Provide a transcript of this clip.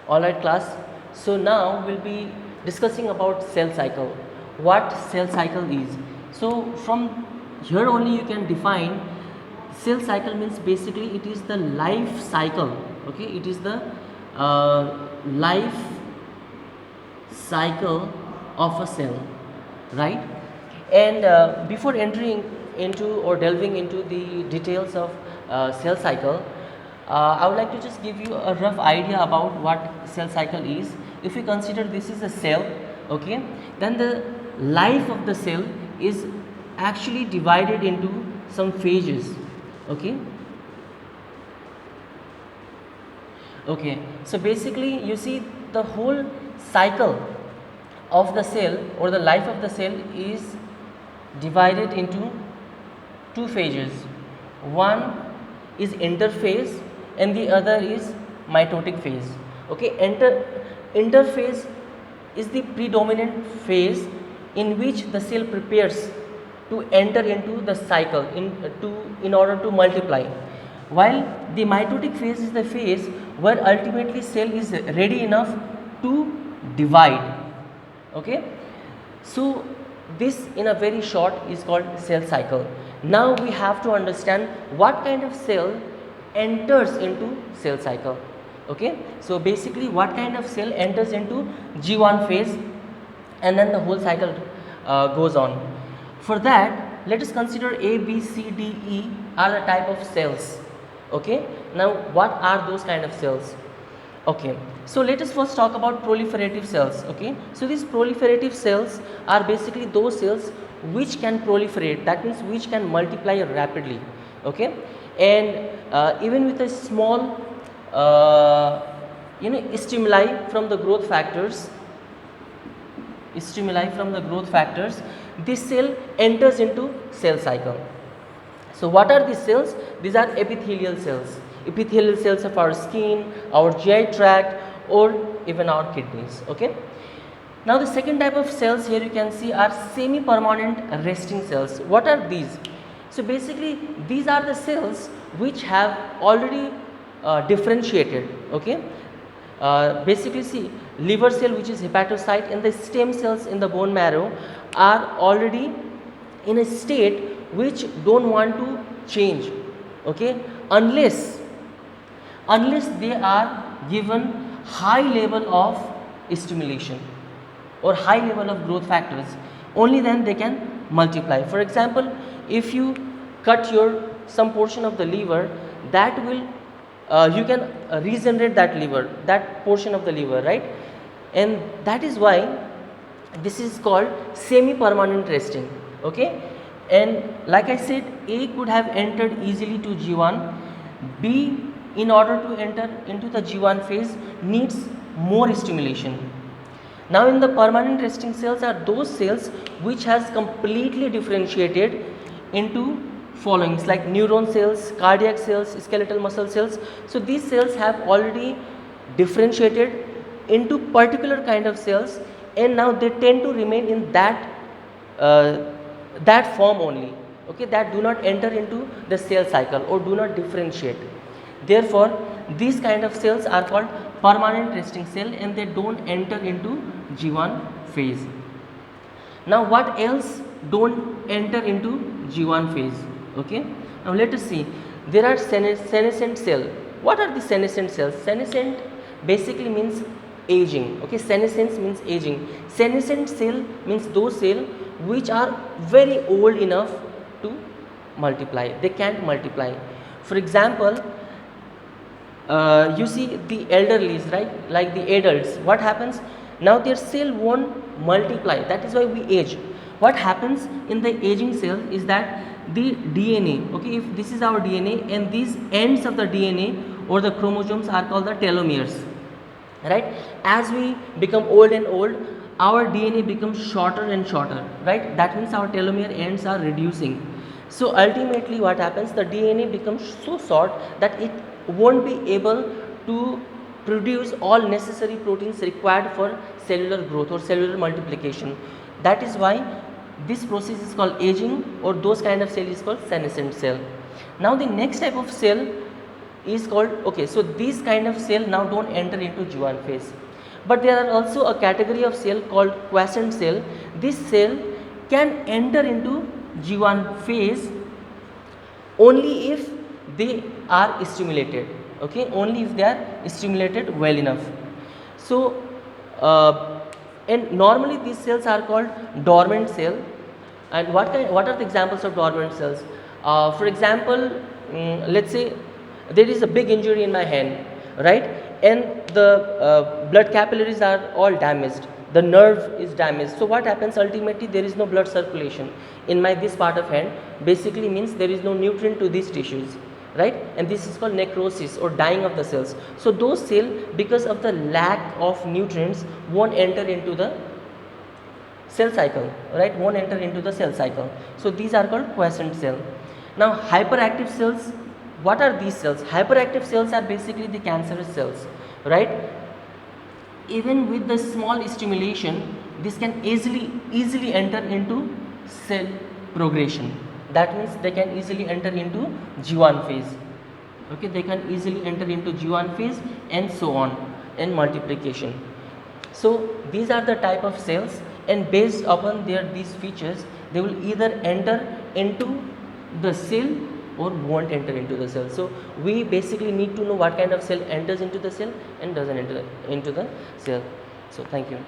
Alright class, so now we'll be discussing about cell cycle, what cell cycle is. So from here only you can define cell cycle means basically it is the life cycle, okay, it is the life cycle of a cell, right? And before entering into or delving into the details of cell cycle, I would like to just give you a rough idea about what cell cycle is. If we consider this is a cell, okay, then the life of the cell is actually divided into some phases, okay. Okay, so basically you see the whole cycle of the cell or the life of the cell is divided into two phases. One is interphase and the other is mitotic phase. Okay, interphase is the predominant phase in which the cell prepares to enter into the cycle in order to multiply, while the mitotic phase is the phase where ultimately cell is ready enough to divide. Okay, so this in a very short is called cell cycle. Now we have to understand what kind of cell enters into cell cycle. Okay, so basically what kind of cell enters into G1 phase and then the whole cycle goes on. For that, let us consider A, B, C, D, E are the type of cells. Okay, now what are those kind of cells? Okay, so let us first talk about proliferative cells. Okay, so these proliferative cells are basically those cells which can proliferate, that means which can multiply rapidly. Okay, and even with a small stimuli from the growth factors, this cell enters into cell cycle. So what are these cells? These are epithelial cells. Epithelial cells of our skin, our GI tract, or even our kidneys. Okay. Now the second type of cells here you can see are semi-permanent resting cells. What are these? So basically these are the cells which have already differentiated. Okay. Basically see, liver cell which is hepatocyte and the stem cells in the bone marrow are already in a state which don't want to change, okay, unless they are given high level of stimulation or high level of growth factors, only then they can multiply. For example, if you cut your some portion of the liver, that will you can regenerate that portion of the liver, right? And that is why this is called semi-permanent resting. Okay, and like I said, A could have entered easily to G1. B, in order to enter into the G1 phase, needs more stimulation. Now in the permanent resting cells are those cells which has completely differentiated into followings like neuron cells, cardiac cells, skeletal muscle cells. So these cells have already differentiated into particular kind of cells, and now they tend to remain in that form only. Okay, that do not enter into the cell cycle or do not differentiate. Therefore these kind of cells are called permanent resting cell and they don't enter into G1 phase. Now what else don't enter into G1 phase? Okay, now let us see, there are senescent cell. What are the senescent cells? Senescent basically means aging. Okay, senescence means aging. Senescent cell means those cells which are very old enough to multiply, they can't multiply. For example, you see the elderlies, right, like the adults, what happens now, their cell won't multiply, that is why we age. What happens in the aging cell is that the DNA, okay, if this is our DNA and these ends of the DNA or the chromosomes are called the telomeres, right? As we become old and old, our DNA becomes shorter and shorter, right? That means our telomere ends are reducing. So ultimately what happens, the DNA becomes so short that it won't be able to produce all necessary proteins required for cellular growth or cellular multiplication. That is why this process is called aging, or those kind of cell is called senescent cell. Now the next type of cell is called, okay, so this kind of cell now don't enter into G1 phase. But there are also a category of cell called quiescent cell. This cell can enter into G1 phase only if they are stimulated, okay, only if they are stimulated well enough. So and normally these cells are called dormant cell. And what are the examples of dormant cells? For example, let's say there is a big injury in my hand, right, and the blood capillaries are all damaged, the nerve is damaged. So what happens, ultimately there is no blood circulation in my this part of hand, basically means there is no nutrient to these tissues, right, and this is called necrosis or dying of the cells. So those cells, because of the lack of nutrients, won't enter into the cell cycle, right, won't enter into the cell cycle. So these are called quiescent cell. Now hyperactive cells, what are these cells? Hyperactive cells are basically the cancerous cells, right. Even with the small stimulation, this can easily enter into cell progression. That means they can easily enter into G1 phase, okay, they can easily enter into G1 phase and so on in multiplication. So these are the type of cells, and based upon their these features, they will either enter into the cell or won't enter into the cell. So we basically need to know what kind of cell enters into the cell and doesn't enter into the cell. So thank you.